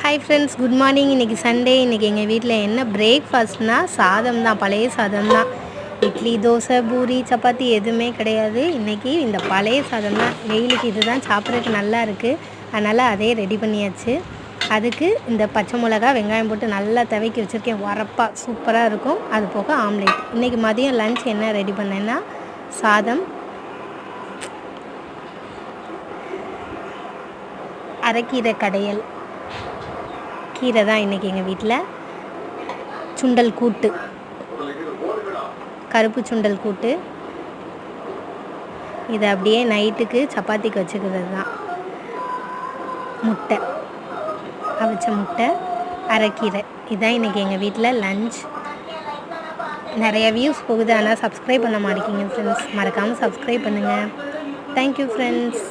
Hi friends, good morning. இன்றைக்கி Sunday. இன்றைக்கி எங்கள் வீட்டில் என்ன பிரேக்ஃபாஸ்ட்னால் சாதம் தான், பழைய சாதம் தான். இட்லி, தோசை, பூரி, சப்பாத்தி எதுவுமே கிடையாது. இன்றைக்கி இந்த பழைய சாதம் தான். வெயிலுக்கு இது தான் சாப்பிட்றதுக்கு நல்லா இருக்குது. அதனால் அதே ரெடி பண்ணியாச்சு. அதுக்கு இந்த பச்சை மிளகா, வெங்காயம் போட்டு நல்லா துவைக்கி வச்சுருக்கேன். உரப்பாக சூப்பராக இருக்கும். அது போக ஆம்லேட். இன்றைக்கி மதியம் லன்ச் என்ன ரெடி பண்ணேன்னா சாதம், அரைக்கீரை கடையல், கீரை தான் இன்றைக்கி எங்கள் வீட்டில். சுண்டல் கூட்டு, கருப்பு சுண்டல் கூட்டு. இதை அப்படியே நைட்டுக்கு சப்பாத்திக்கு வச்சுக்கிறது தான். முட்டை, அவிச்ச முட்டை, அரைக்கீரை. இதுதான் இன்றைக்கி எங்கள் வீட்டில் லன்ச். நிறைய வியூஸ் போகுது, ஆனால் சப்ஸ்கிரைப் பண்ண மாட்டேங்கிங்க ஃப்ரெண்ட்ஸ். மறக்காமல் சப்ஸ்கிரைப் பண்ணுங்கள். Thank you friends.